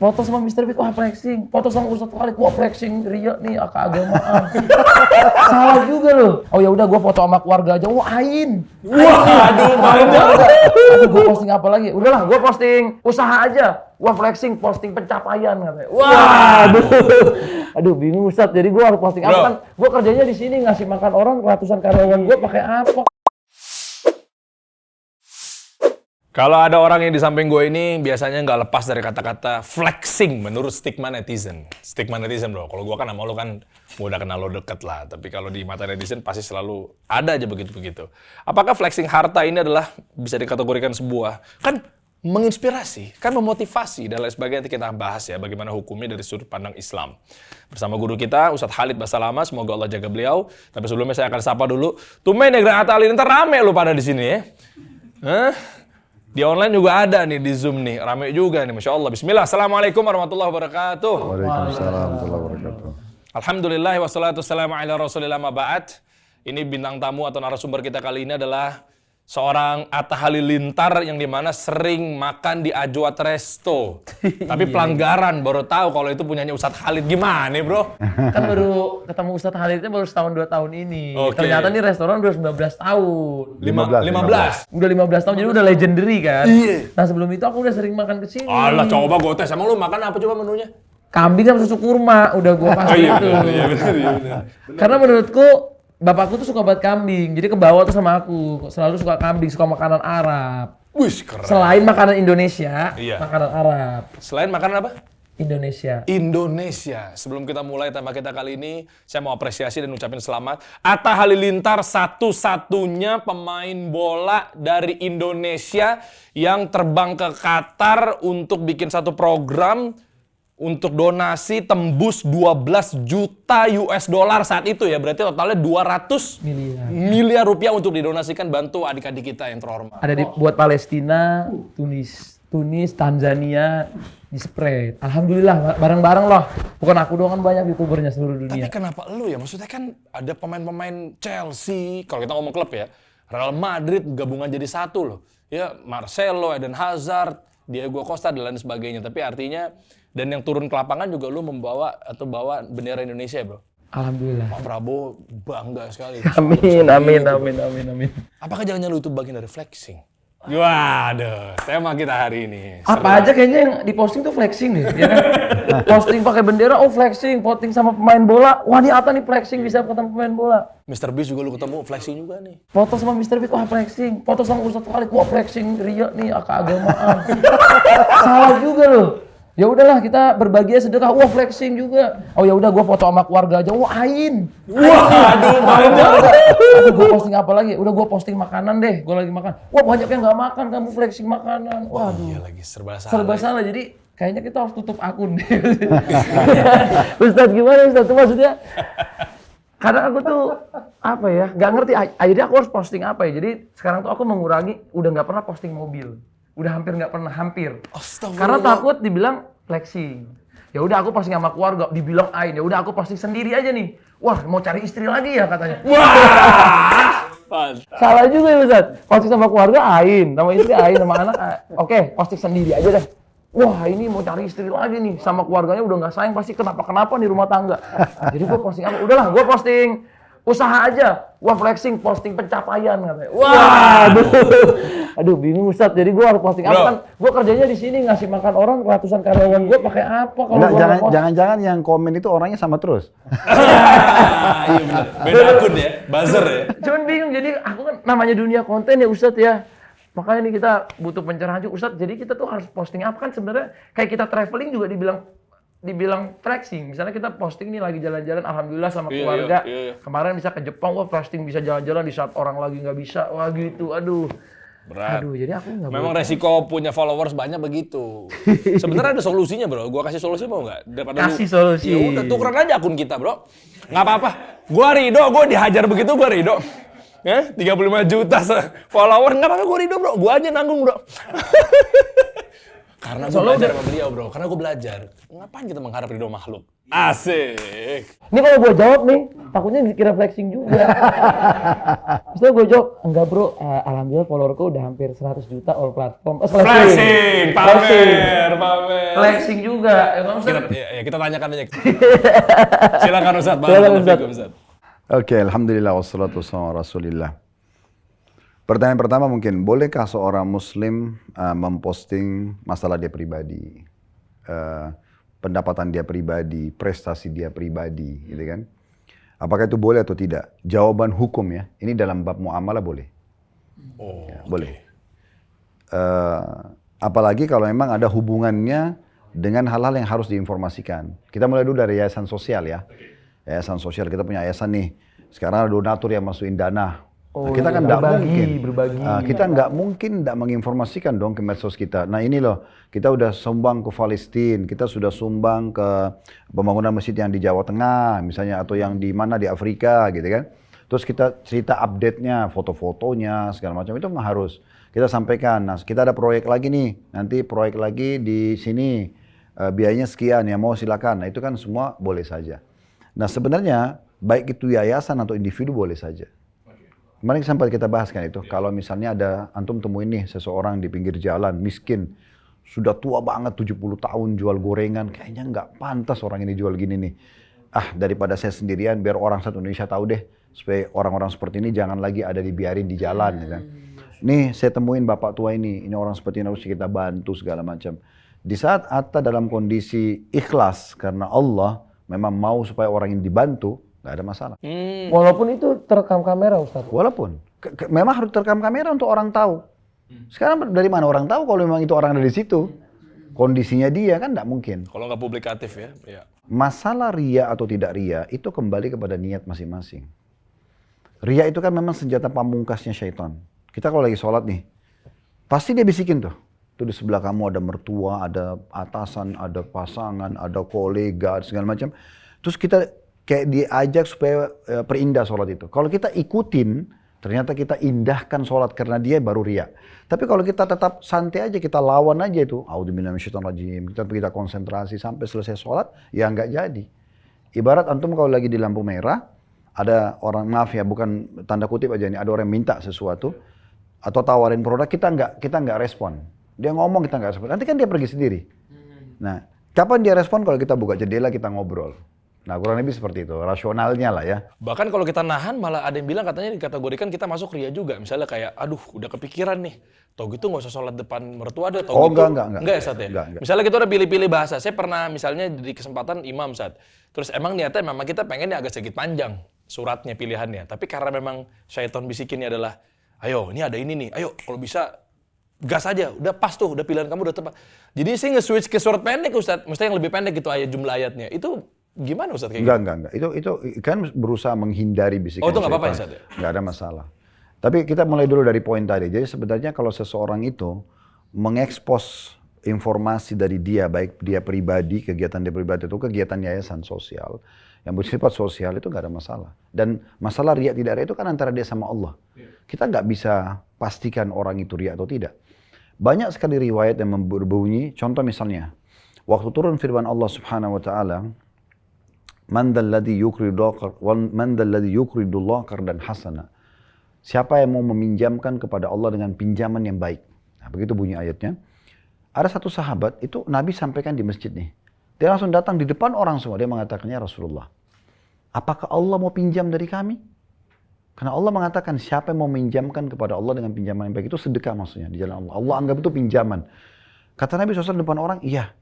Foto sama Mr. Beat, wah flexing. Foto sama Ustadz Khalid, wah flexing. Ria nih, keagamaan. Salah juga loh. Oh ya udah, gue foto sama keluarga aja. Wah ain. Wah, aduh, Aduh, gue posting apa lagi? Udahlah, gue posting usaha aja. Wah flexing, posting pencapaian katanya. Wah, aduh bingung Ustadz. Jadi gue harus posting apa kan? Gue kerjanya di sini ngasih makan orang, ratusan karyawan gue pakai apa? Kalau ada orang yang di samping gue ini biasanya nggak lepas dari kata-kata flexing menurut stigma netizen. Stigma netizen bro, kalau gue kan sama lo kan udah kenal lo deket lah. Tapi kalau di mata netizen pasti selalu ada aja begitu-begitu. Apakah flexing harta ini adalah bisa dikategorikan sebuah, kan menginspirasi, kan memotivasi dan lain sebagainya. Nanti kita bahas ya bagaimana hukumnya dari sudut pandang Islam. Bersama guru kita, Ustadz Khalid Basalamah, semoga Allah jaga beliau. Tapi sebelumnya saya akan sapa dulu. Tumben ya Grand Atta Halilintar, rame lo pada di sini ya. Hah? Di online juga ada nih, di Zoom nih. Rame juga nih, Masya Allah. Bismillah. Assalamualaikum warahmatullahi wabarakatuh. Waalaikumsalam warahmatullahi wabarakatuh. Alhamdulillah, wassalatu wassalamu ala rasulillah ma ba'd. Ini bintang tamu atau narasumber kita kali ini adalah seorang Atta Halilintar yang dimana sering makan di Ajwat Resto. Tapi pelanggaran, baru tahu kalau itu punyanya Ustadz Khalid. Gimana bro? Kan baru ketemu Ustadz Khalidnya baru setahun 2 tahun ini. Oke. Ternyata nih restoran udah 19 tahun. 15. Udah 15 tahun, jadi udah legendary kan. Iya. Nah sebelum itu aku udah sering makan ke sini. Alah, coba gue tes. Emang lu makan apa coba menunya? Kambing sama susu kurma, udah gua pasti itu. benar. Karena menurutku, bapakku tuh suka banget kambing. Jadi kebawa tuh sama aku. Selalu suka kambing, suka makanan Arab. Wih, keren. Selain makanan Indonesia, Iya. makanan Arab. Selain makanan apa? Indonesia. Indonesia. Sebelum kita mulai tema kita kali ini, saya mau apresiasi dan ucapin selamat. Atta Halilintar satu-satunya pemain bola dari Indonesia yang terbang ke Qatar untuk bikin satu program untuk donasi tembus 12 juta US dollar saat itu ya. Berarti totalnya 200 miliar rupiah untuk didonasikan bantu adik-adik kita yang terhormat. Ada buat Palestina, Tunis, Tanzania, di spread. Alhamdulillah, bareng-bareng loh. Bukan aku doang, kan banyak youtubernya seluruh dunia. Tapi kenapa lu ya? Maksudnya kan ada pemain-pemain Chelsea, kalau kita ngomong klub ya, Real Madrid gabungan jadi satu loh. Ya, Marcelo, Eden Hazard, Diego Costa dan lain sebagainya. Tapi artinya, dan yang turun ke lapangan juga lu membawa atau bawa bendera Indonesia ya bro? Alhamdulillah. Pak Prabowo bangga sekali. Amin. Apakah jangan lu itu bagian dari flexing? Waduh, tema kita hari ini. Apa aja kayaknya yang diposting tuh flexing deh, ya kan? Posting pakai bendera, oh flexing. Posting sama pemain bola, wah ini Atta nih flexing bisa ketemu pemain bola. Mr. Beast juga lu ketemu, flexing juga nih. Foto sama Mr. Beat, wah flexing. Foto sama Ustadz Khalid, wah flexing. Ria nih, keagamaan. Salah juga loh. Ya udahlah, kita berbagi sedekah, wah flexing juga. Oh ya udah, gue foto sama keluarga aja, wah ain. Wah, Aduh, gue posting apa lagi? Udah gue posting makanan deh, gue lagi makan. Wah banyak yang nggak makan, kamu flexing makanan. Waduh, iya lagi serba salah. serba salah. Jadi kayaknya kita harus tutup akun deh. Ustadz gimana Ustadz? Itu maksudnya, karena aku tuh apa ya, nggak ngerti. Akhirnya aku harus posting apa ya? Jadi sekarang tuh aku mengurangi, udah nggak pernah posting mobil. Udah hampir nggak pernah, hampir. Karena takut dibilang flexing. Ya udah aku posting sama keluarga, dibilang ain. Ya udah aku posting sendiri aja nih. Wah, mau cari istri lagi ya katanya. Wah. Salah juga ya Ustaz. Posting sama keluarga ain, sama istri ain, sama anak. Oke, posting sendiri aja deh. Wah, ini mau cari istri lagi nih. Sama keluarganya udah nggak sayang, pasti kenapa-kenapa nih rumah tangga. Jadi gua posting apa? Udahlah, gua posting usaha aja. Wah flexing, posting pencapaian katanya. Wah, aduh bingung Ustadz. Jadi gue harus posting apa kan? Gue kerjanya di sini ngasih makan orang, ratusan karyawan gue pakai apa kalau Jangan-jangan yang komen itu orangnya sama terus. Iya benar. Beda akun ya, buzzer ya. Cuman bingung. Jadi aku kan namanya dunia konten ya Ustadz ya. Makanya nih kita butuh pencerahan juga Ustadz. Jadi kita tuh harus posting apa kan sebenarnya? Kayak kita traveling juga dibilang flexing. Misalnya kita posting nih lagi jalan-jalan, alhamdulillah sama keluarga. Iya. Kemarin bisa ke Jepang, wah flexing bisa jalan-jalan di saat orang lagi nggak bisa. Wah gitu, aduh. Berat. Aduh, jadi aku nggak Memang resiko punya followers banyak begitu. Sebenarnya ada solusinya bro. Gua kasih solusi mau nggak? Kasih solusi. Ya udah tukeran aja akun kita bro. Nggak apa-apa. Gua ridho, gua dihajar begitu gua ridho. Ya, 35 juta follower nggak apa-apa, gua ridho bro. Gua aja nanggung bro. Karena gue Soalnya belajar sama beliau bro, karena gue belajar. Ngapain kita mengharap ridho makhluk? Asik. Ini kalau gue jawab nih, takutnya dikira flexing juga. Maksudnya gue jawab, enggak bro, alhamdulillah followerku udah hampir 100 juta all platform. Flexing, pamer. Flexing juga. Ya, kan, Ustaz? Kita tanyakan aja. Silakan Ustaz, Silakan, Ustaz. Ustaz. Oke, alhamdulillah wassalatu wassalamu ala Rasulillah. Pertanyaan pertama mungkin, bolehkah seorang muslim memposting masalah dia pribadi, pendapatan dia pribadi, prestasi dia pribadi, gitu kan? Apakah itu boleh atau tidak? Jawaban hukum ya, ini dalam bab muamalah boleh. Oh, Ya, boleh. Apalagi kalau memang ada hubungannya dengan hal-hal yang harus diinformasikan. Kita mulai dulu dari yayasan sosial ya. Yayasan sosial, kita punya yayasan nih. Sekarang ada donatur yang masukin dana. Oh, kita kan iya, nggak mungkin, berbagi. kita nggak mungkin nggak menginformasikan dong ke medsos kita. Nah ini loh, kita udah sumbang ke Palestina, kita sudah sumbang ke pembangunan masjid yang di Jawa Tengah, misalnya, atau yang di mana di Afrika, gitu kan. Terus kita cerita update-nya, foto-fotonya, segala macam itu nggak harus. Kita sampaikan, nah kita ada proyek lagi nih, nanti proyek lagi di sini, biayanya sekian, ya mau silakan. Nah itu kan semua boleh saja. Nah sebenarnya, baik itu yayasan atau individu boleh saja. Kemarin sempat kita bahas kan itu, kalau misalnya ada antum temuin nih seseorang di pinggir jalan, miskin, sudah tua banget 70 tahun jual gorengan, kayaknya nggak pantas orang ini jual gini nih. Daripada saya sendirian, biar orang satu Indonesia tahu deh, supaya orang-orang seperti ini jangan lagi ada dibiarin di jalan. Ya kan? Nih saya temuin bapak tua ini orang seperti ini harus kita bantu segala macam. Di saat Atta dalam kondisi ikhlas karena Allah memang mau supaya orang ini dibantu, nggak ada masalah. Walaupun itu terekam kamera Ustaz. Walaupun memang harus terekam kamera untuk orang tahu. Sekarang dari mana orang tahu kalau memang itu orang ada di situ? Kondisinya dia kan nggak mungkin. Kalau nggak publikatif ya. Masalah ria atau tidak ria itu kembali kepada niat masing-masing. Ria itu kan memang senjata pamungkasnya syaitan. Kita kalau lagi sholat nih, pasti dia bisikin tuh. Tuh di sebelah kamu ada mertua, ada atasan, ada pasangan, ada kolega, segala macam. Terus kita kayak diajak supaya perindah sholat itu. Kalau kita ikutin, ternyata kita indahkan sholat karena dia baru ria. Tapi kalau kita tetap santai aja, kita lawan aja itu, a'udzubillahi minasyaitonirrajim, kita konsentrasi sampai selesai sholat, ya nggak jadi. Ibarat antum kalau lagi di lampu merah, ada orang, maaf ya, bukan tanda kutip aja nih, ada orang minta sesuatu, atau tawarin produk, kita nggak respon. Dia ngomong, kita nggak respon. Nanti kan dia pergi sendiri. Nah, kapan dia respon? Kalau kita buka jendela, kita ngobrol. Nah, kurang lebih seperti itu, rasionalnya lah ya. Bahkan kalau kita nahan, malah ada yang bilang katanya dikategorikan kita masuk ria juga. Misalnya kayak, aduh udah kepikiran nih, tau gitu nggak usah sholat depan mertua deh. Tau gitu. Enggak. Enggak ya Sat ya? Enggak. Misalnya kita udah pilih-pilih bahasa, saya pernah misalnya di kesempatan imam Sat. Terus emang niatnya memang kita pengennya agak sedikit panjang suratnya, pilihannya. Tapi karena memang syaitan bisikinnya adalah, ayo ini ada ini nih, ayo kalau bisa gas aja, udah pas tuh, udah pilihan kamu udah tepat. Jadi saya nge-switch ke surat pendek Ustadz, maksudnya yang lebih pendek gitu jumlah ayatnya. Itu gimana Ustadz kayak Enggak. Itu kan berusaah menghindari bisikan. Oh itu nggak apa-apa ya syaitan. Ustadz ya? Nggak ada masalah. Tapi kita mulai dulu dari poin tadi. Jadi sebenarnya kalau seseorang itu mengekspos informasi dari dia, baik dia pribadi, kegiatan dia pribadi itu kegiatan yayasan sosial, yang bersifat sosial itu nggak ada masalah. Dan masalah riya tidak riya itu kan antara dia sama Allah. Kita nggak bisa pastikan orang itu riya atau tidak. Banyak sekali riwayat yang berbunyi, contoh misalnya, waktu turun firman Allah Subhanahu wa taala, Man dzalladzi yuqridullah qardan hasana. Siapa yang mau meminjamkan kepada Allah dengan pinjaman yang baik. Nah, begitu bunyi ayatnya. Ada satu sahabat, itu Nabi sampaikan di masjid nih. Dia langsung datang di depan orang semua. Dia mengatakannya, Rasulullah, apakah Allah mau pinjam dari kami? Karena Allah mengatakan siapa yang mau minjamkan kepada Allah dengan pinjaman yang baik itu sedekah maksudnya di jalan Allah. Allah anggap itu pinjaman. Kata Nabi SAW depan orang, iya.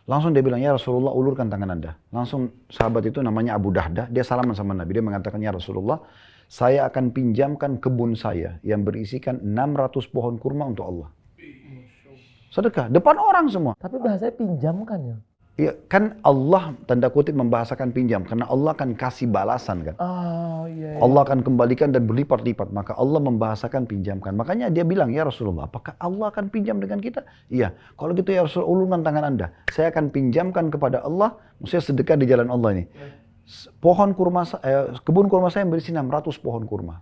Langsung dia bilang, ya Rasulullah ulurkan tangan Anda. Langsung sahabat itu namanya Abu Dahdah, dia salaman sama Nabi. Dia mengatakan, ya Rasulullah, saya akan pinjamkan kebun saya yang berisikan 600 pohon kurma untuk Allah. Sedekah, depan orang semua. Tapi bahasanya pinjamkan ya. Iya, kan Allah tanda kutip membahasakan pinjam karena Allah akan kasih balasan kan. Oh iya. Allah akan kembalikan dan berlipat-lipat, maka Allah membahasakan pinjamkan. Makanya dia bilang, ya Rasulullah, apakah Allah akan pinjam dengan kita? Iya, kalau gitu ya Rasulullah, ulurkan tangan Anda. Saya akan pinjamkan kepada Allah, maksudnya sedekah di jalan Allah ini. Kebun kurma saya berisi 600 pohon kurma.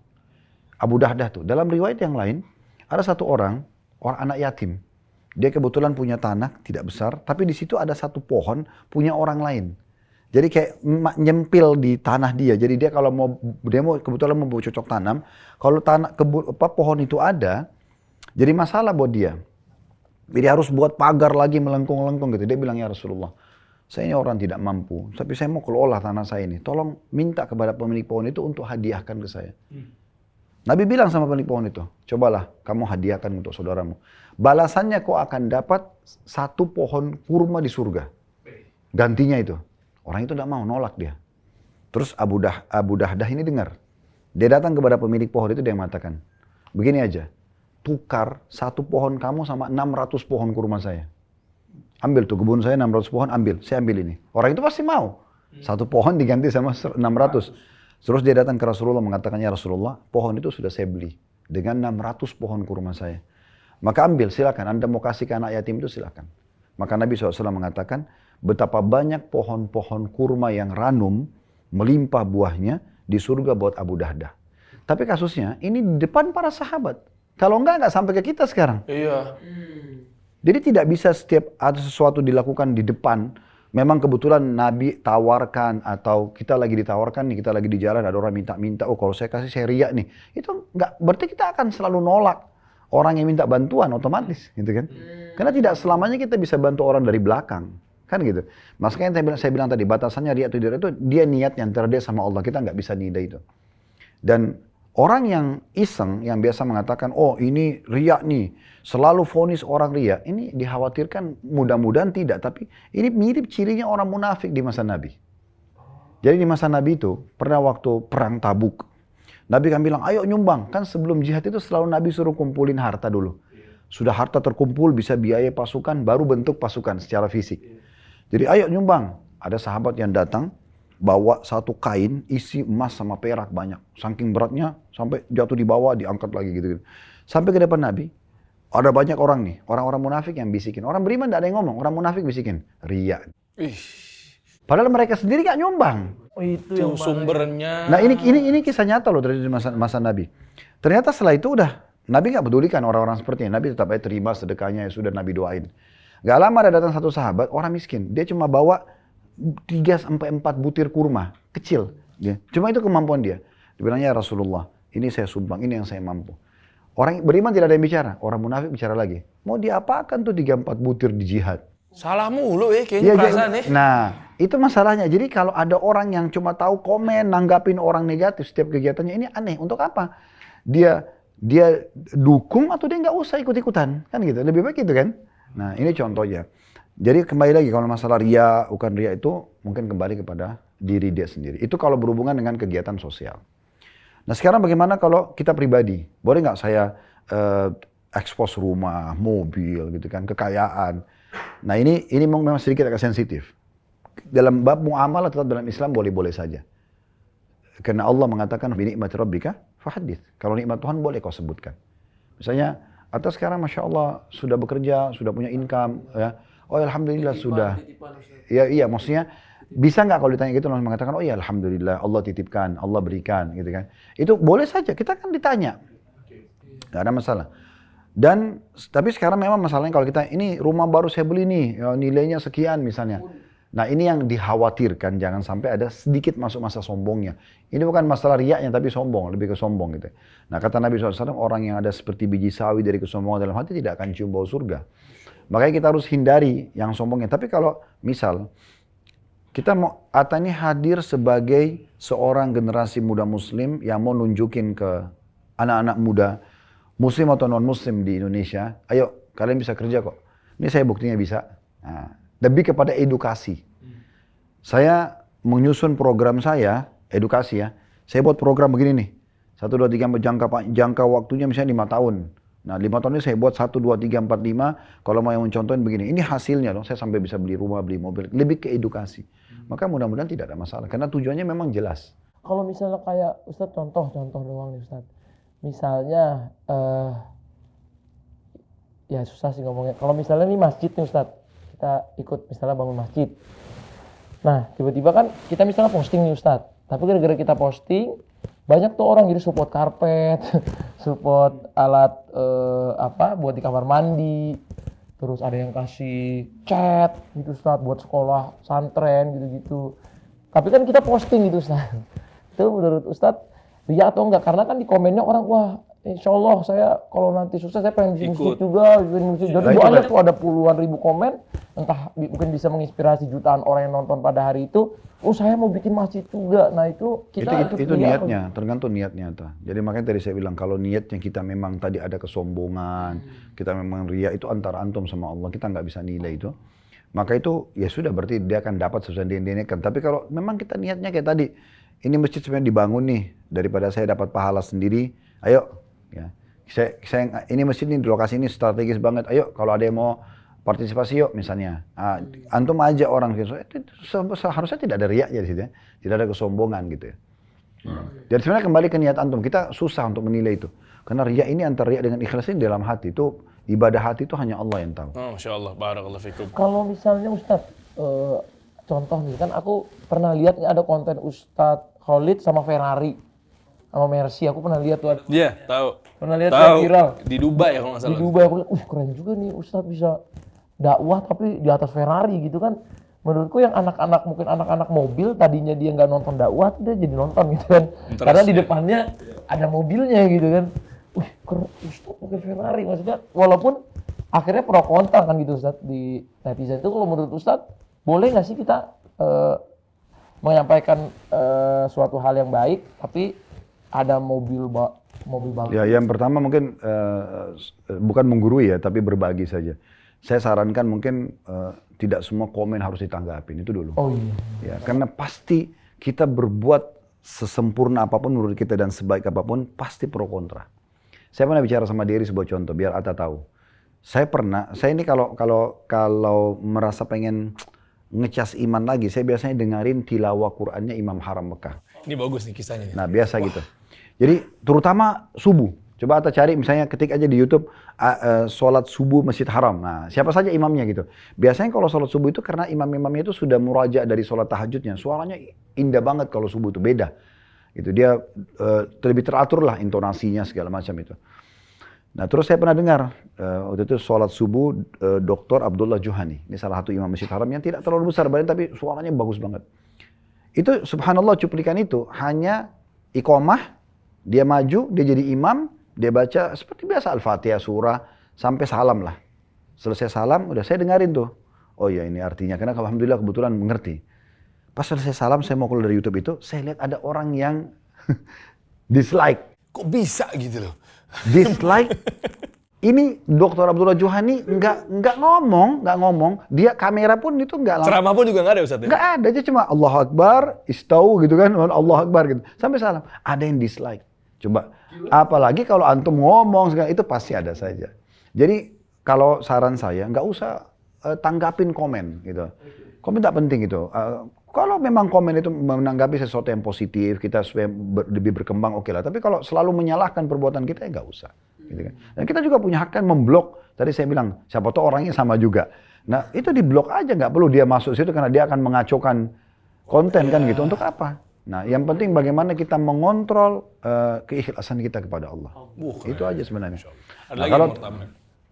Abu Dahdah tuh. Dalam riwayat yang lain, ada satu orang anak yatim. Dia kebetulan punya tanah, tidak besar, tapi di situ ada satu pohon punya orang lain. Jadi kayak nyempil di tanah dia. Jadi dia kalau dia mau kebetulan mau cocok tanam, kalau pohon itu ada, jadi masalah buat dia. Jadi harus buat pagar lagi melengkung-lengkung gitu. Dia bilang, ya Rasulullah, saya ini orang tidak mampu, tapi saya mau kelola tanah saya ini. Tolong minta kepada pemilik pohon itu untuk hadiahkan ke saya. Nabi bilang sama pemilik pohon itu, cobalah kamu hadiahkan untuk saudaramu. Balasannya kau akan dapat satu pohon kurma di surga. Gantinya itu. Orang itu tidak mau, nolak dia. Terus Abu Dahdah ini dengar. Dia datang kepada pemilik pohon itu, dia mengatakan, begini aja, tukar satu pohon kamu sama 600 pohon kurma saya. Ambil tuh kebun saya 600 pohon, ambil. Saya ambil ini. Orang itu pasti mau. Satu pohon diganti sama 600. Terus dia datang ke Rasulullah mengatakan, ya Rasulullah, pohon itu sudah saya beli. Dengan 600 pohon kurma saya. Maka ambil, silakan. Anda mau kasih ke anak yatim itu silakan. Maka Nabi SAW mengatakan, betapa banyak pohon-pohon kurma yang ranum, melimpah buahnya di surga buat Abu Dahdah. Tapi kasusnya, ini di depan para sahabat. Kalau enggak sampai ke kita sekarang. Iya. Jadi tidak bisa setiap ada sesuatu dilakukan di depan, memang kebetulan Nabi tawarkan atau kita lagi ditawarkan nih, kita lagi di jalan ada orang minta-minta, oh kalau saya kasih saya riak nih. Itu enggak, berarti kita akan selalu nolak orang yang minta bantuan otomatis gitu kan. Karena tidak selamanya kita bisa bantu orang dari belakang. Kan gitu. Makanya saya bilang tadi, batasannya riak atau tidak itu dia niatnya antara dia sama Allah, kita nggak bisa nilai itu. Dan orang yang iseng, yang biasa mengatakan, oh ini riak nih, selalu vonis orang riak, ini dikhawatirkan mudah-mudahan tidak, tapi ini mirip cirinya orang munafik di masa Nabi. Jadi di masa Nabi itu, pernah waktu perang Tabuk, Nabi kan bilang, ayo nyumbang, kan sebelum jihad itu selalu Nabi suruh kumpulin harta dulu. Sudah harta terkumpul, bisa biaya pasukan, baru bentuk pasukan secara fisik. Jadi ayo nyumbang, ada sahabat yang datang, bawa satu kain isi emas sama perak banyak. Saking beratnya sampai jatuh di bawah diangkat lagi gitu. Sampai ke depan Nabi, ada banyak orang nih, orang-orang munafik yang bisikin. Orang beriman tidak ada yang ngomong, orang munafik bisikin, riya. Padahal mereka sendiri gak nyumbang. Oh, itu yang sumbernya. Nah ini kisah nyata loh dari masa Nabi. Ternyata setelah itu udah, Nabi gak pedulikan orang-orang seperti ini. Nabi tetap aja terima sedekahnya, ya sudah Nabi doain. Gak lama ada datang satu sahabat, orang miskin. Dia cuma bawa 3-4 butir kurma, kecil. Ya. Cuma itu kemampuan dia. Dia bilang, ya Rasulullah, ini saya sumbang, ini yang saya mampu. Orang beriman tidak ada yang bicara, orang munafik bicara lagi. Mau diapakan tuh 3-4 butir di jihad? Salah mulu ya kayaknya perasaan ya. Nah, itu masalahnya. Jadi kalau ada orang yang cuma tahu komen, nanggapin orang negatif setiap kegiatannya, ini aneh. Untuk apa? Dia dukung atau dia nggak usah ikut-ikutan? Kan gitu, lebih baik gitu kan? Nah, ini contohnya. Jadi kembali lagi kalau masalah ria, bukan ria itu mungkin kembali kepada diri dia sendiri. Itu kalau berhubungan dengan kegiatan sosial. Nah sekarang bagaimana kalau kita pribadi? Boleh nggak saya expose rumah, mobil gitu kan, kekayaan. Nah ini memang sedikit agak sensitif. Dalam bab muamalah tetap dalam Islam boleh-boleh saja. Karena Allah mengatakan, binikmati rabbika fahadits. Kalau nikmat Tuhan boleh kau sebutkan. Misalnya, atau sekarang Masya Allah sudah bekerja, sudah punya income, ya. Oh ya Alhamdulillah sudah. Iya, maksudnya bisa nggak kalau ditanya gitu langsung mengatakan, oh ya Alhamdulillah Allah titipkan, Allah berikan, gitu kan. Itu boleh saja, kita kan ditanya. Nggak ada masalah. Dan, tapi sekarang memang masalahnya kalau kita, ini rumah baru saya beli nih, ya, nilainya sekian misalnya. Nah ini yang dikhawatirkan, jangan sampai ada sedikit masuk masa sombongnya. Ini bukan masalah riaknya, tapi sombong, lebih ke sombong gitu. Nah kata Nabi SAW, orang yang ada seperti biji sawi dari kesombongan dalam hati tidak akan cium bau surga. Makanya kita harus hindari yang sombongnya. Tapi kalau misal, kita mau, Atta ini hadir sebagai seorang generasi muda muslim yang mau nunjukin ke anak-anak muda, muslim atau non-muslim di Indonesia, ayo kalian bisa kerja kok. Ini saya buktinya bisa. Nah, lebih kepada edukasi. Saya menyusun program saya, edukasi ya. Saya buat program begini nih. 1, 2, 3, jangka waktunya misalnya 5 tahun. Nah 5 tahun ini saya buat 1, 2, 3, 4, 5. Kalau mau yang mencontohin begini. Ini hasilnya loh. Saya sampai bisa beli rumah, beli mobil. Lebih ke edukasi. Maka mudah-mudahan tidak ada masalah. Karena tujuannya memang jelas. Kalau misalnya kayak Ustadz contoh doang nih Ustadz. Misalnya, ya susah sih ngomongnya. Kalau misalnya nih masjid nih Ustadz. Kita ikut misalnya bangun masjid. Nah tiba-tiba kan kita misalnya posting nih Ustadz. Tapi gara-gara kita posting, banyak tuh orang jadi support karpet, support alat buat di kamar mandi. terus ada yang kasih chat gitu Ustaz buat sekolah santren gitu-gitu. Tapi kan kita posting gitu Ustaz. Itu menurut Ustaz ria atau enggak? Karena kan di komennya orang, wah insya Allah saya kalau nanti sukses saya pengen di masjid juga, jadi banyak tuh ada puluhan ribu komen, entah mungkin bisa menginspirasi jutaan orang yang nonton pada hari itu. Oh saya mau bikin masjid juga. Nah itu kita itu niatnya, tergantung niatnya tuh. Jadi makanya tadi saya bilang kalau niatnya kita memang tadi ada kesombongan, kita memang ria, itu antara antum sama Allah, kita nggak bisa nilai itu. Maka itu ya sudah berarti dia akan dapat sesuai yang dia niatkan. Tapi kalau memang kita niatnya kayak tadi, ini masjid sebenarnya dibangun nih daripada saya dapat pahala sendiri, ayo ya. Saya ini masjid ini di lokasi ini strategis banget. Ayo kalau ada yang mau partisipasi yuk misalnya. Antum aja orang gitu. Seharusnya tidak ada riak ya di situ ya. Tidak ada kesombongan gitu ya. Jadi sebenarnya kembali ke niat antum. Kita susah untuk menilai itu. Karena riak ini antara riak dengan ikhlas ini dalam hati itu, ibadah hati itu hanya Allah yang tahu. Oh, Masya Allah, barakallahu fikum. Kalau misalnya Ustadz, contoh nih kan aku pernah lihat ada konten Ustadz Khalid sama Ferrari sama Mercy, aku pernah lihat tuh. Iya, tahu. Pernah lihat yang viral di Dubai ya kalau nggak salah. Di Dubai aku lihat, keren juga nih Ustadz bisa dakwah tapi di atas Ferrari gitu kan. Menurutku yang anak-anak, mungkin anak-anak mobil tadinya dia nggak nonton dakwah, dia jadi nonton gitu kan. Interest, karena di depannya ada mobilnya gitu kan. Keren Ustadz pakai Ferrari, maksudnya walaupun akhirnya pro kontra kan gitu Ustadz di netizen itu. Kalau menurut Ustadz boleh nggak sih kita menyampaikan suatu hal yang baik tapi ada mobil bagus? Ya, yang pertama mungkin bukan menggurui ya, tapi berbagi saja. Saya sarankan mungkin tidak semua komen harus ditanggapin, itu dulu. Oh iya. Ya, karena pasti kita berbuat sesempurna apapun menurut kita dan sebaik apapun, pasti pro kontra. Saya pernah bicara sama Dery sebuah contoh, biar Atta tahu. Saya ini kalau merasa pengen ngecas iman lagi, saya biasanya dengerin tilawah Qur'annya Imam Haram Mekah. Ini bagus nih kisahnya. Nah, biasa gitu. Jadi terutama subuh. Coba Atta cari misalnya ketik aja di YouTube sholat subuh Masjid Haram. Nah, siapa saja imamnya gitu. Biasanya kalau sholat subuh itu karena imam-imamnya itu sudah muraja dari sholat tahajudnya. Suaranya indah banget kalau subuh itu, beda. Gitu, dia lebih teratur lah intonasinya segala macam itu. Nah, terus saya pernah dengar waktu itu sholat subuh Dr. Abdullah Juhani. Ini salah satu imam Masjid Haram yang tidak terlalu besar badan tapi suaranya bagus banget. Itu subhanallah cuplikan itu hanya iqamah, dia maju, dia jadi imam, dia baca seperti biasa Al-Fatihah, surah, sampai salam lah. Selesai salam, udah saya dengerin tuh. Oh ya ini artinya, karena alhamdulillah kebetulan mengerti. Pas selesai salam, saya mau keluar dari YouTube itu, saya lihat ada orang yang dislike. Kok bisa gitu loh? Dislike. Ini Dr. Abdullah Juhani nggak ngomong, dia kamera pun itu nggak langsung. Ceramah pun juga nggak ada Ustadz ya? Nggak ada, aja cuma Allahu Akbar, istau gitu kan, Allahu Akbar gitu. Sampai salam, ada yang dislike. Coba, apalagi kalau antum ngomong, itu pasti ada saja. Jadi kalau saran saya, nggak usah tanggapin komen gitu. Komen tak penting gitu. Kalau memang komen itu menanggapi sesuatu yang positif, kita supaya lebih berkembang, oke lah. Tapi kalau selalu menyalahkan perbuatan kita, ya nggak usah. Gitu kan. Dan kita juga punya hak kan memblok. Tadi saya bilang, siapa tahu orangnya sama juga. Nah itu diblok aja, nggak perlu dia masuk situ karena dia akan mengacaukan konten kan gitu. Untuk apa? Nah yang penting bagaimana kita mengontrol keikhlasan kita kepada Allah. Itu aja sebenarnya.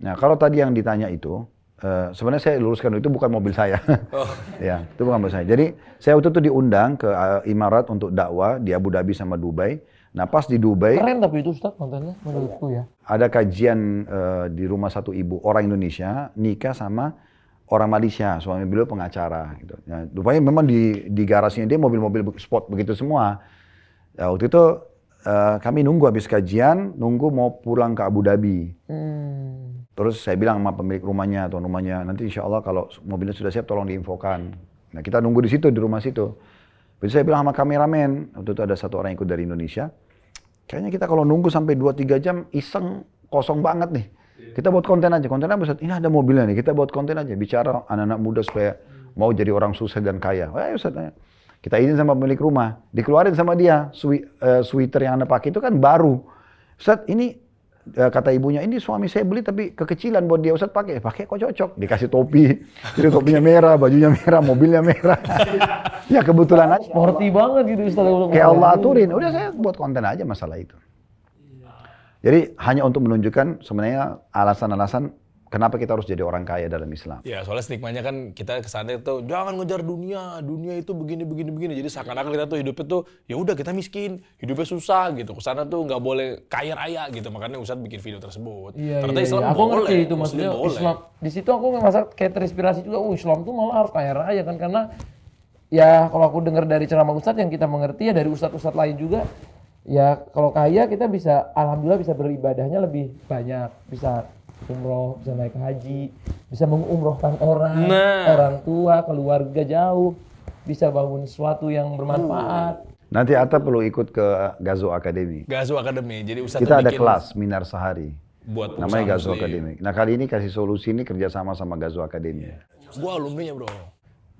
Nah kalau tadi yang ditanya itu, sebenarnya saya luruskan itu bukan mobil saya. Ya, itu bukan mobil saya. Jadi saya waktu itu diundang ke Imarat untuk dakwah di Abu Dhabi sama Dubai. Nah pas di Dubai, keren tapi itu Ustadz kontennya menurutku ya. Ada kajian di rumah satu ibu orang Indonesia nikah sama orang Malaysia, suami beliau pengacara. Gitu. Nah, rupanya memang di garasinya dia mobil-mobil sport begitu semua. Ya, waktu itu kami nunggu habis kajian, nunggu mau pulang ke Abu Dhabi. Terus saya bilang sama pemilik rumahnya, tuan rumahnya, nanti insya Allah kalau mobilnya sudah siap tolong diinfokan. Nah kita nunggu di situ, di rumah situ. Terus saya bilang sama kameramen, waktu itu ada satu orang ikut dari Indonesia, kayaknya kita kalau nunggu sampai 2-3 jam iseng, kosong banget nih. Kita buat konten aja, kontennya Ustaz, ini ada mobilnya nih, kita buat konten aja, bicara anak-anak muda supaya mau jadi orang sukses dan kaya. Ayo Ustaz, kita izin sama pemilik rumah, dikeluarin sama dia, sweater yang Anda pakai itu kan baru. Ustaz, ini kata ibunya, ini suami saya beli tapi kekecilan buat dia, Ustaz pakai kok cocok. Dikasih topi, jadi topinya merah, bajunya merah, mobilnya merah. Ya kebetulan aja. Sporty banget gitu Ustaz. Kayak Allah aturin, udah saya buat konten aja masalah itu. Jadi hanya untuk menunjukkan sebenarnya alasan-alasan kenapa kita harus jadi orang kaya dalam Islam. Ya, soalnya stigmanya kan kita kesannya tuh jangan ngejar dunia, dunia itu begini. Jadi seakan-akan kita tuh hidupnya tuh ya udah kita miskin, hidupnya susah gitu. Kesana tuh nggak boleh kaya raya gitu. Makanya Ustadz bikin video tersebut. Ternyata Islam Aku boleh. ngerti itu maksudnya boleh. Islam. Di situ aku ngerasa kayak terinspirasi juga. Islam tuh malah harus kaya raya kan, karena ya kalau aku dengar dari ceramah Ustadz yang kita mengerti ya dari Ustadz lain juga. Ya kalau kaya kita bisa, alhamdulillah bisa beribadahnya lebih banyak, bisa umroh, bisa naik haji, bisa mengumrohkan orang tua, keluarga jauh, bisa bangun sesuatu yang bermanfaat. Nanti Atta perlu ikut ke Gazo Academy. Gazo Academy. Jadi Ustadz Kita tuh ada bikin kelas Minar Sehari. buat Namanya Gazo muslim. Academy. Nah kali ini kasih solusi ini kerjasama sama Gazo Academy. Gua alumninya bro.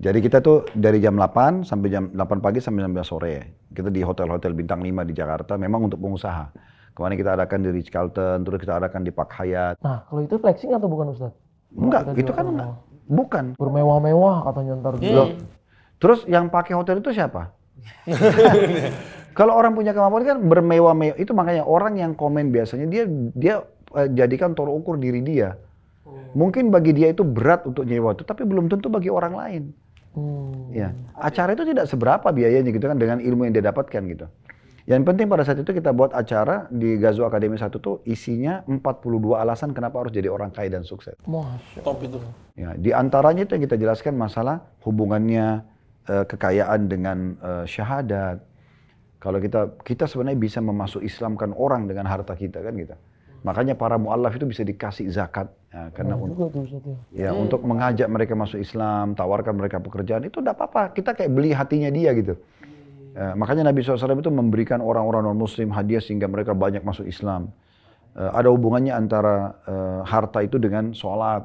Jadi kita tuh dari jam 8 sampai jam 8 pagi sampai jam 11 sore. Kita di hotel-hotel bintang 5 di Jakarta, memang untuk pengusaha. Kemarin kita adakan di Ritz-Carlton, terus kita adakan di Park Hyatt. Nah kalau itu flexing atau bukan Ustadz? Enggak, itu kan enggak. Bukan. Bermewah-mewah katanya ntar Loh. Terus yang pakai hotel itu siapa? Kalau orang punya kemampuan kan bermewah-mewah. Itu makanya orang yang komen biasanya dia jadikan tolak ukur diri dia. Mungkin bagi dia itu berat untuk nyewa itu, tapi belum tentu bagi orang lain. Ya, acara itu tidak seberapa biayanya gitu kan dengan ilmu yang dia dapatkan gitu. Yang penting pada saat itu kita buat acara di Gazo Academy 1 tuh isinya 42 alasan kenapa harus jadi orang kaya dan sukses. Masya Top itu. Ya, di antaranya itu yang kita jelaskan masalah hubungannya kekayaan dengan syahadat. Kalau kita sebenarnya bisa memasuk Islamkan orang dengan harta kita kan gitu. Makanya para mu'allaf itu bisa dikasih zakat ya, karena untuk mengajak mereka masuk Islam, tawarkan mereka pekerjaan itu tidak apa-apa. Kita kayak beli hatinya dia gitu. Makanya Nabi SAW itu memberikan orang-orang non-muslim hadiah sehingga mereka banyak masuk Islam. Ada hubungannya antara harta itu dengan sholat.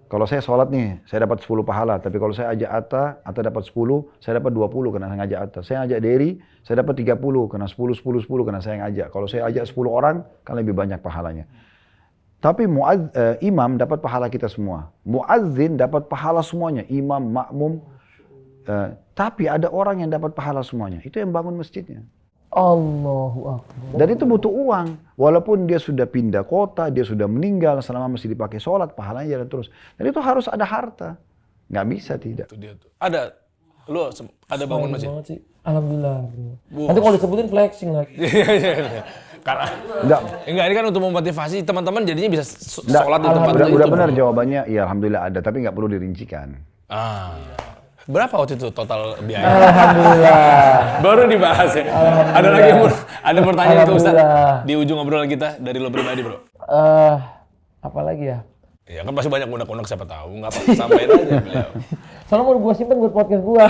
Kalau saya sholat nih, saya dapat 10 pahala. Tapi kalau saya ajak Atta dapat 10, saya dapat 20 karena saya ngajak Atta. Saya ajak Dery, saya dapat 30 karena 10 karena saya ngajak. Kalau saya ajak 10 orang, kan lebih banyak pahalanya. Tapi imam dapat pahala kita semua. Muazzin dapat pahala semuanya. Imam, makmum. Tapi ada orang yang dapat pahala semuanya. Itu yang bangun masjidnya. Allahu Akbar. Dan itu butuh uang. Walaupun dia sudah pindah kota, dia sudah meninggal, selama masih dipakai sholat, pahalanya jalan terus. Dan itu harus ada harta. Nggak bisa tidak. Itu dia tuh. Ada. Lu ada bangun masjid? Banget sih. Alhamdulillah. Nanti kalau disebutin flexing lagi. Karena Enggak. ini kan untuk memotivasi teman-teman jadinya bisa sholat di tempat Udah itu. benar jawabannya, ya alhamdulillah ada, tapi nggak perlu dirincikan. Berapa waktu itu total biaya? Alhamdulillah. Baru dibahas ya. Ada lagi ada pertanyaan ke Ustaz di ujung obrolan kita dari lo pribadi, Bro. Apa lagi ya? Ya kan pasti banyak unek-unek siapa tahu, nggak apa-apa, sampaikan aja beliau. Soalnya mau gua simpen buat podcast gua.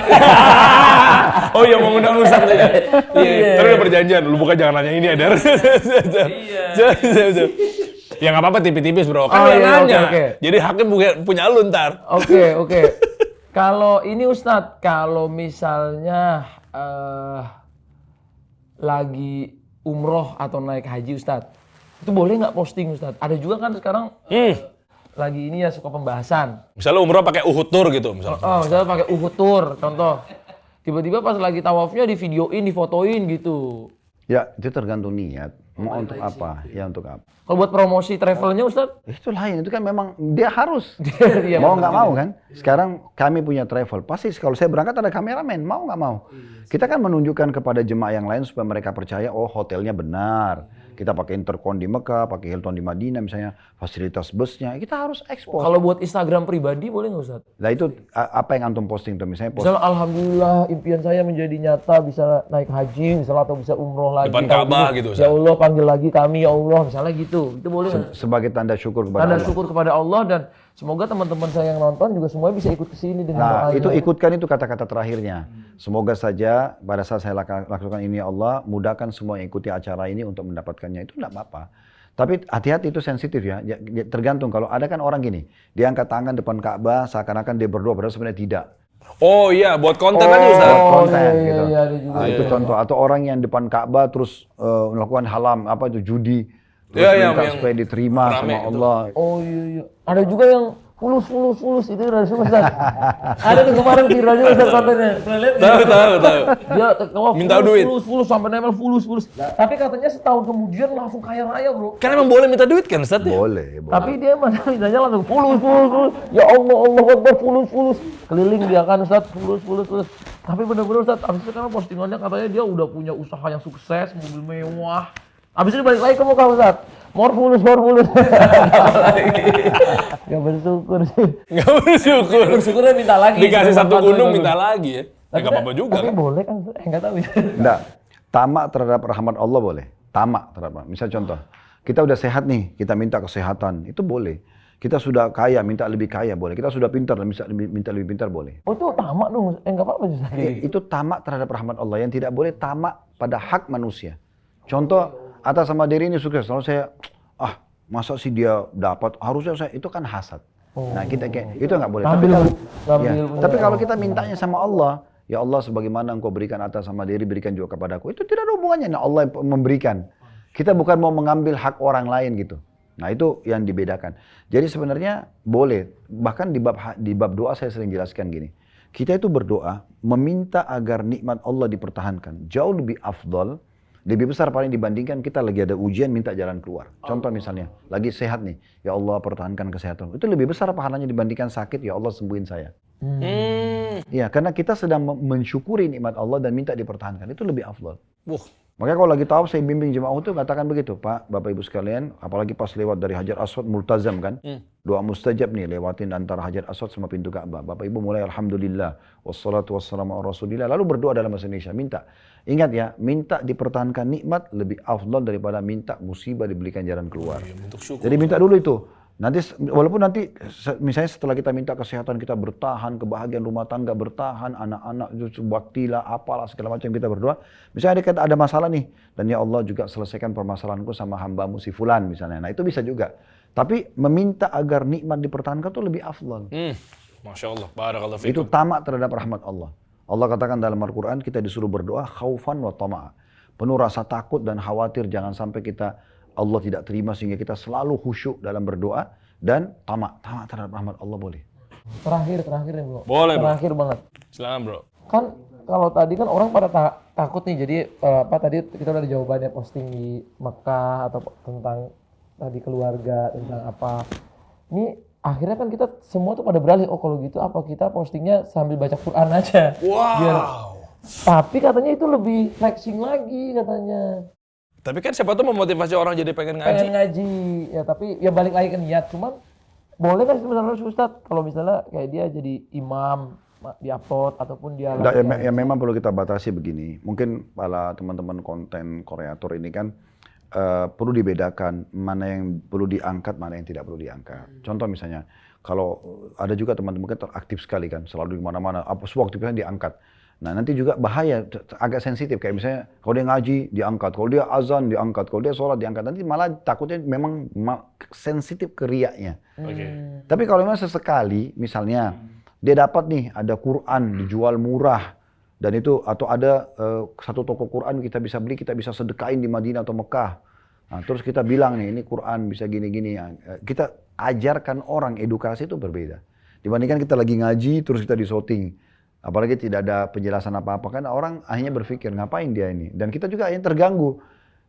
Oh iya, mau ngundang Ustaz ya. Iya. Terus udah perjanjian, lu bukan jangan nanya ini ada. Iya. Ya nggak apa-apa tipis-tipis, Bro. Kan dia nanya. Okay. Jadi haknya punya lu ntar. Oke. Kalau ini Ustadz, kalau misalnya lagi umroh atau naik haji Ustadz, itu boleh nggak posting Ustadz? Ada juga kan sekarang lagi ini ya suka pembahasan. Misalnya umroh pakai Uhud Tour gitu misalnya. Misalnya pakai Uhud Tour, contoh. Tiba-tiba pas lagi tawafnya di videoin, difotoin gitu. Ya, itu tergantung niat. Mau untuk apa? Ya untuk apa? Kalau buat promosi travelnya Ustadz? Itu lain, itu kan memang dia harus. Iya, Mau nggak mau kan? Sekarang kami punya travel, pasti kalau saya berangkat ada kameramen, mau nggak mau. Kita kan menunjukkan kepada jemaah yang lain supaya mereka percaya, oh hotelnya benar. Kita pakai Intercon di Mekah, pakai Hilton di Madinah misalnya, fasilitas busnya, kita harus ekspor. Kalau buat Instagram pribadi boleh nggak Ustadz? Nah itu apa yang antum posting tuh? Misalnya Misalnya alhamdulillah impian saya menjadi nyata, bisa naik haji misalnya atau bisa umroh lagi. Depan Ka'bah gitu, Ya Allah panggil lagi kami ya Allah, misalnya gitu. Itu boleh nggak? sebagai tanda syukur kepada Tanda Allah. syukur kepada Allah, dan semoga teman-teman saya yang nonton juga semuanya bisa ikut ke sini dengan Nah, doanya. itu ikutkan itu kata-kata terakhirnya. Semoga saja pada saat saya lakukan ini, Allah mudahkan semua yang ikuti acara ini untuk mendapatkannya. Itu enggak apa-apa. Tapi hati-hati, itu sensitif ya. Tergantung, kalau ada kan orang gini, dia angkat tangan depan Ka'bah seakan-akan dia berdoa, padahal sebenarnya tidak. Oh iya, buat konten aja Ustaz. Buat konten iya, gitu. iya, ada juga. Nah, itu contoh. Atau orang yang depan Ka'bah terus melakukan halam, apa itu judi. Terus Iya, minta yang supaya diterima rame sama itu. Allah. Oh iya. Ada juga yang fulus itu dari semua Ustaz. Ada tuh kemarin viral juga Ustaz kontennya. Pernah lihat? Tahu. Dia Minta duit. fulus sampai nempel fulus. Tapi katanya setahun kemudian langsung kaya raya, Bro. Kan emang boleh minta duit kan, Ustaz? Ya? Boleh. Tapi dia mana mintanya langsung fulus. Ya Allah Akbar fulus. Keliling dia kan Ustaz, fulus. Tapi bener-bener Ustaz, abis itu karena postingannya katanya dia udah punya usaha yang sukses, mobil mewah. Abis itu balik lagi ke muka Ustaz. More fulus. Gak bersyukur sih. Nggak bersyukur. Bersyukurnya minta lagi. Dikasih satu Manfaat gunung bagus. minta lagi ya. Nggak apa-apa juga Tapi kan. boleh kan? Enggak tahu. Enggak. Tamak terhadap rahmat Allah boleh. Tamak terhadap. Misal contoh, kita udah sehat nih, kita minta kesehatan, itu boleh. Kita sudah kaya, minta lebih kaya boleh. Kita sudah pintar, minta lebih pintar boleh. Oh itu tamak dong. Enggak apa-apa sih. Itu tamak terhadap rahmat Allah. Yang tidak boleh tamak pada hak manusia. Contoh, atas sama diri ini sukses. Kalau saya, masa sih dia dapat, harusnya saya, itu kan hasad. Nah kita kayak, itu nggak boleh. Tapi kalau kita mintanya sama Allah, ya Allah sebagaimana engkau berikan atas sama diri, berikan juga kepadaku. Itu tidak ada hubungannya. Nah Allah yang memberikan. Kita bukan mau mengambil hak orang lain gitu. Nah itu yang dibedakan. Jadi sebenarnya boleh. Bahkan di bab doa saya sering jelaskan gini. Kita itu berdoa, meminta agar nikmat Allah dipertahankan. Jauh lebih afdol, lebih besar paling dibandingkan kita lagi ada ujian minta jalan keluar. Contoh misalnya, lagi sehat nih, ya Allah pertahankan kesehatan. Itu lebih besar pahalanya dibandingkan sakit, ya Allah sembuhin saya. Ya, karena kita sedang mensyukuri nikmat Allah dan minta dipertahankan. Itu lebih afdol. Makanya kalau lagi tawaf saya bimbing jemaah itu katakan begitu, Pak, Bapak Ibu sekalian, apalagi pas lewat dari Hajar Aswad multazam kan, doa mustajab nih lewatin antara Hajar Aswad sama pintu Ka'bah. Bapak Ibu mulai alhamdulillah, wassalatu wassalamu ala rasulillah, lalu berdoa dalam bahasa Indonesia, minta. Ingat ya, minta dipertahankan nikmat lebih afdal daripada minta musibah diberikan jalan keluar. Jadi minta dulu itu. Nanti walaupun nanti misalnya setelah kita minta kesehatan kita bertahan, kebahagiaan rumah tangga bertahan, anak-anak baktilah, apalah segala macam kita berdoa. Misalnya ada masalah nih, dan ya Allah juga selesaikan permasalahanku sama hambamu si fulan misalnya. Nah itu bisa juga. Tapi meminta agar nikmat dipertahankan itu lebih afdal. Masya Allah, barakallahu fikum. Itu tamak terhadap rahmat Allah. Allah katakan dalam Al-Quran kita disuruh berdoa khaufan wa tama'a. Penuh rasa takut dan khawatir jangan sampai kita Allah tidak terima sehingga kita selalu khusyuk dalam berdoa dan tamak terhadap rahmat Allah boleh. Terakhir nih Bro. Boleh, Bro. Terakhir banget. Silakan, Bro. Kan kalau tadi kan orang pada takut nih, jadi tadi kita udah ada jawabannya posting di Mekah atau tentang tadi keluarga, tentang apa. Ini akhirnya kan kita semua tuh pada beralih, oh kalau gitu apa kita postingnya sambil baca Quran aja. Wow. Tapi katanya itu lebih flexing lagi katanya. Tapi kan siapa tuh memotivasi orang jadi pengen ngaji. Pengen ngaji, ya tapi ya balik lagi ke niat. Cuman boleh kan misalnya Ustadz, kalau misalnya kayak dia jadi imam, di-upload ataupun dia... Ya memang perlu kita batasi begini. Mungkin para teman-teman konten kreator ini kan perlu dibedakan mana yang perlu diangkat, mana yang tidak perlu diangkat. Contoh misalnya, kalau ada juga teman-teman kita aktif sekali kan, selalu di mana-mana, apa semua aktivitasnya diangkat. Nah nanti juga bahaya, agak sensitif, kayak misalnya kalau dia ngaji diangkat, kalau dia azan diangkat, kalau dia sholat diangkat, nanti malah takutnya memang sensitif ke riaknya. Tapi kalau memang sesekali, misalnya dia dapat nih ada Quran dijual murah, dan itu atau ada satu toko Quran kita bisa beli, kita bisa sedekain di Madinah atau Mekah. Nah, terus kita bilang nih ini Quran bisa gini-gini, kita ajarkan orang, edukasi itu berbeda. Dibandingkan kita lagi ngaji terus kita disorting. Apalagi tidak ada penjelasan apa-apa, kan orang akhirnya berpikir ngapain dia ini, dan kita juga akhirnya terganggu.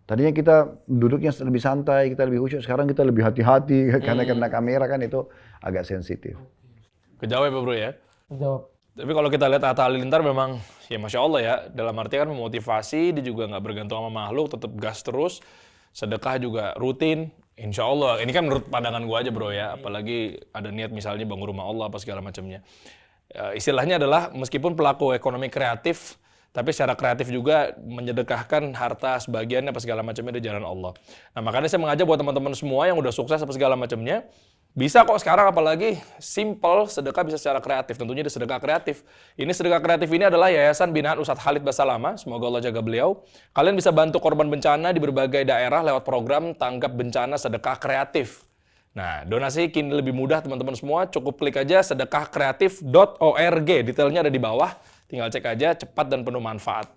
Tadinya kita duduknya lebih santai, kita lebih khusyuk, sekarang kita lebih hati-hati karena kena kamera kan itu agak sensitif. Kejawab ya Bro ya? Jawab. Tapi kalau kita lihat Atta Halilintar memang ya Masya Allah ya, dalam arti kan memotivasi, dia juga nggak bergantung sama makhluk, tetap gas terus, sedekah juga rutin. Insya Allah, ini kan menurut pandangan gua aja Bro ya, apalagi ada niat misalnya bangun rumah Allah apa segala macamnya. Istilahnya adalah meskipun pelaku ekonomi kreatif, tapi secara kreatif juga menyedekahkan harta sebagiannya apa segala macamnya di jalan Allah. Nah makanya saya mengajak buat teman-teman semua yang udah sukses apa segala macamnya, bisa kok sekarang apalagi simple sedekah bisa secara kreatif, tentunya di sedekah kreatif. Ini sedekah kreatif ini adalah Yayasan Binaan Ustadz Khalid Basalamah, semoga Allah jaga beliau. Kalian bisa bantu korban bencana di berbagai daerah lewat program Tanggap Bencana Sedekah Kreatif. Nah, donasi kini lebih mudah teman-teman semua, cukup klik aja sedekahkreatif.org, detailnya ada di bawah, tinggal cek aja, cepat dan penuh manfaat.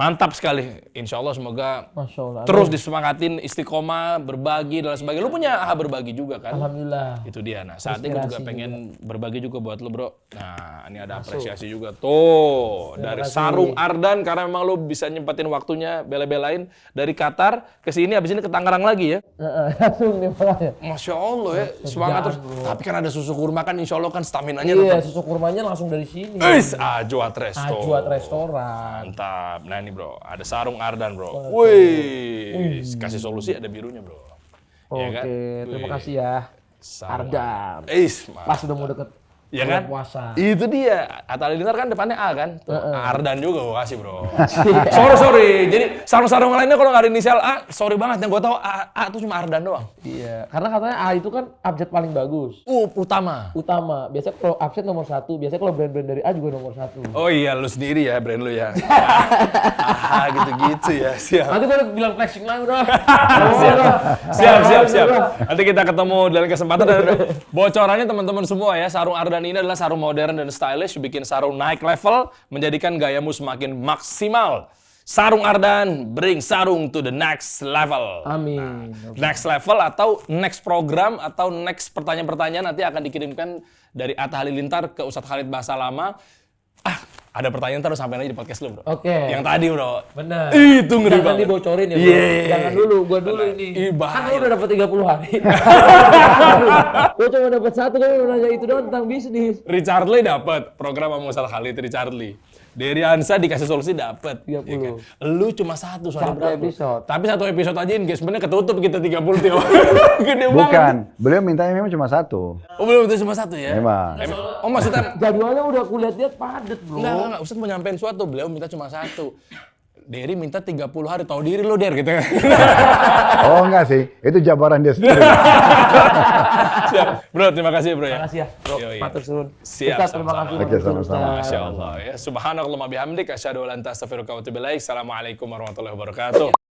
Mantap sekali. Insya Allah semoga Masya Allah. terus disemangatin, istiqomah, berbagi dan lain sebagainya. Lu punya AHA berbagi juga kan? Alhamdulillah. Itu dia. Nah, saatnya gue juga Inspirasi pengen berbagi juga buat lu, bro. Nah, ini ada apresiasi juga. Tuh, dari Sarung Ardan, karena memang lu bisa nyempetin waktunya, bela-belain. Dari Qatar ke sini, habis ini ke Tangerang lagi ya. Langsung nih makanya. Masya Allah ya, semangat terus. Tapi kan ada susu kurma kan, insya Allah kan staminanya Iya, tetap. susu kurmanya langsung dari sini. Ajuat Resto. Ajuat restoran. Mantap. Nah ini bro, ada Sarung Ardan bro. Wih, kasih solusi ada birunya bro. Oke, Ya kan? terima kasih ya. Sarung Ardan. Mantap. Pas udah mau deket Ya bulan kan? puasa. Itu dia. Atta Halilintar kan depannya A kan? Tuh, Ardan juga gua kasih bro. sorry. Jadi sarung-sarung lainnya kalau nggak ada inisial A, sorry banget. Yang gua tahu A tuh cuma Ardan doang. Iya, karena katanya A itu kan abjad paling bagus. Utama. Utama. Biasanya kalau absen nomor 1, biasanya kalau brand-brand dari A juga nomor 1. Oh iya, lu sendiri ya brand lu ya. Gitu-gitu ya. Siap. Nanti gue bilang flexing lagi udah. Siap. Nanti kita ketemu dalam kesempatan. Dan bocorannya teman-teman semua ya, sarung Ardan ini adalah sarung modern dan stylish, bikin sarung naik level, menjadikan gayamu semakin maksimal. Sarung Ardan, bring sarung to the next level. Amin. Next level atau next program atau next pertanyaan-pertanyaan nanti akan dikirimkan dari Atta Halilintar ke Ustadz Khalid Bahasa Lama. Ada pertanyaan terus sampai aja di podcast lu bro. Oke. Yang tadi bro. Bener. Itu ngeri Jangan banget. dibocorin ya bro. Yeah. Jangan dulu, gua dulu ini. Kan lu udah dapat 30 hari. Gua cuma dapat 1, kan mau nanya itu doang tentang bisnis. Richard Lee dapat program sama Ustadz Khalid Richard Lee. Dery Hansa dikasih solusi dapat. 30. Ya kan? Lu cuma satu soalnya Satu berapa? episode. Tapi satu episode aja engagementnya ketutup kita 30 tiap. Gede banget. Bukan, beliau mintanya memang cuma 1. Oh belum, itu cuma satu ya? Memang. Oh maksudnya Jadwalnya udah kulihat padet bro. enggak. Ustadz mau nyampein suatu, beliau minta cuma 1. Dery minta 30 hari, tahu diri lo Der gitu. Oh enggak sih, itu jabaran dia sendiri. Siap. Bro, terima kasih bro ya. Terima kasih ya bro. Yoi. Matur suwun. Siap, Ustaz, terima sama-sama. kasih. Oke, sama-sama. Masya Allah ya. Subhanallah bihamdik, asyhadu an la ilaha illa anta astaghfiruka wa atubu ilaik. Assalamualaikum warahmatullahi wabarakatuh.